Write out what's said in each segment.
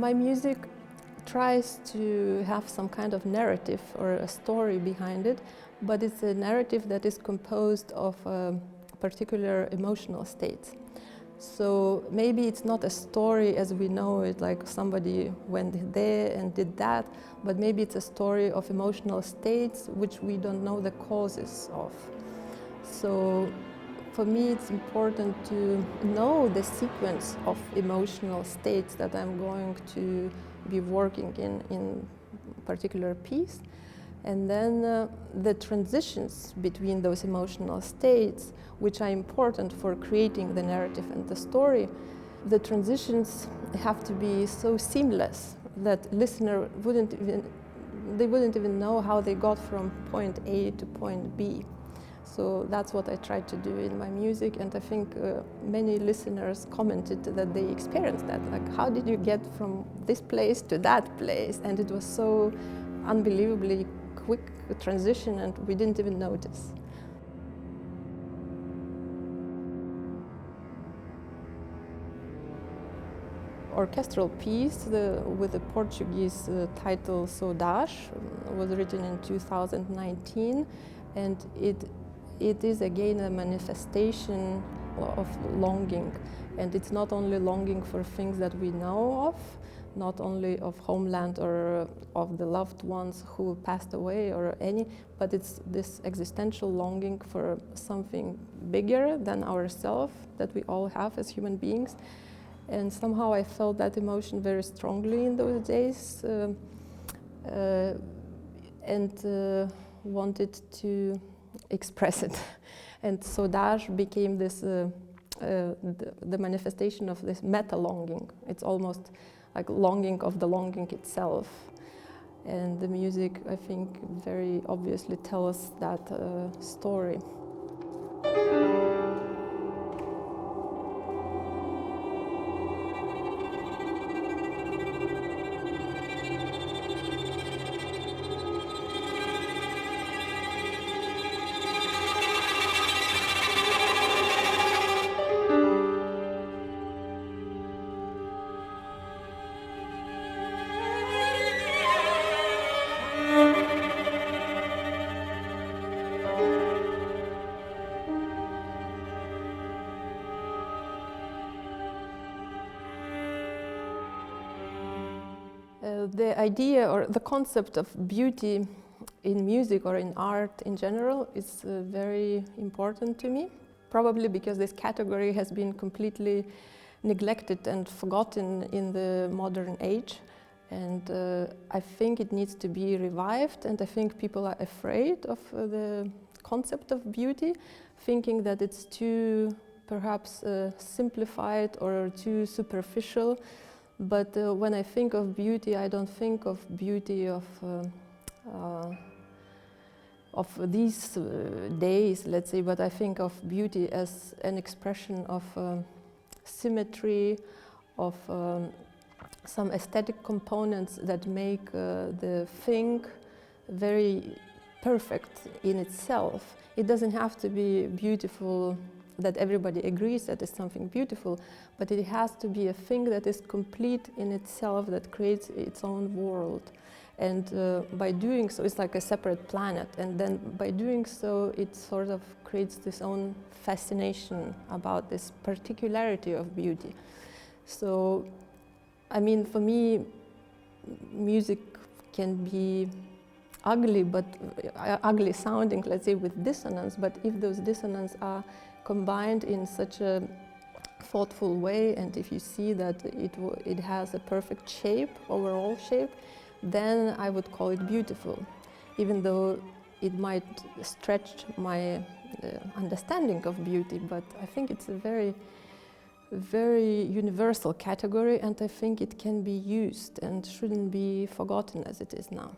My music tries to have some kind of narrative or a story behind it, but it's a narrative that is composed of particular emotional states. So maybe it's not a story as we know it, like somebody went there and did that, but maybe it's a story of emotional states which we don't know the causes of. So for me it's important to know the sequence of emotional states that I'm going to be working in particular piece. And then the transitions between those emotional states, which are important for creating the narrative and the story, the transitions have to be so seamless that listener wouldn't even know how they got from point A to point B. So that's what I try to do in my music, and I think many listeners commented that they experienced that, like, how did you get from this place to that place? And it was so unbelievably quick transition, and we didn't even notice. Orchestral piece with the Portuguese title SAUDADE was written in 2019, and it is again a manifestation of longing. And it's not only longing for things that we know of, not only of homeland or of the loved ones who passed away or any, but it's this existential longing for something bigger than ourselves that we all have as human beings. And somehow I felt that emotion very strongly in those days and wanted to express it. And SAUDADE became this, the manifestation of this meta-longing. It's almost like longing of the longing itself. And the music, I think, very obviously tells that story. The idea or the concept of beauty in music or in art in general is very important to me, probably because this category has been completely neglected and forgotten in the modern age. And I think it needs to be revived, and I think people are afraid of the concept of beauty, thinking that it's too perhaps simplified or too superficial. But when I think of beauty, I don't think of beauty of these days, let's say, but I think of beauty as an expression of symmetry, of some aesthetic components that make the thing very perfect in itself. It doesn't have to be beautiful that everybody agrees that is something beautiful, but it has to be a thing that is complete in itself, that creates its own world. And by doing so, it's like a separate planet, and then by doing so, it sort of creates this own fascination about this particularity of beauty. So, I mean, for me, music can be ugly, but ugly sounding, let's say, with dissonance, but if those dissonances are combined in such a thoughtful way, and if you see that it has a perfect shape, overall shape, then I would call it beautiful, even though it might stretch my understanding of beauty. But I think it's a very, very universal category, and I think it can be used and shouldn't be forgotten as it is now.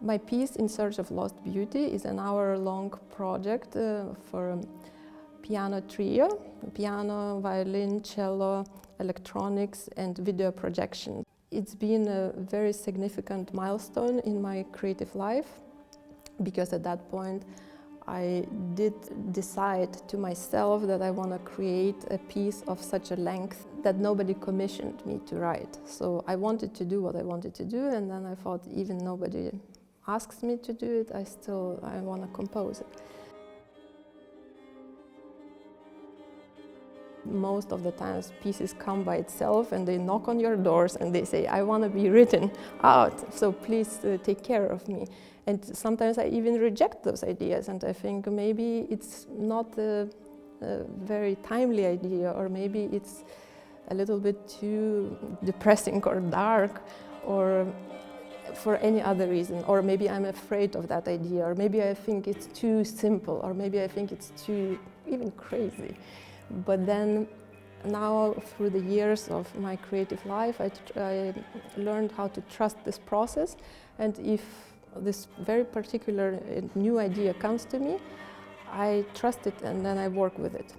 My piece, In Search of Lost Beauty, is an hour-long project for a piano trio, piano, violin, cello, electronics and video projection. It's been a very significant milestone in my creative life, because at that point I did decide to myself that I want to create a piece of such a length that nobody commissioned me to write. So I wanted to do what I wanted to do, and then I thought, even nobody asks me to do it, I want to compose it. Most of the times pieces come by itself and they knock on your doors and they say, I want to be written out, so please take care of me. And sometimes I even reject those ideas, and I think maybe it's not a very timely idea, or maybe it's a little bit too depressing or dark, or for any other reason, or maybe I'm afraid of that idea, or maybe I think it's too simple, or maybe I think it's too even crazy. But then now, through the years of my creative life, I learned how to trust this process, and if this very particular new idea comes to me, I trust it and then I work with it.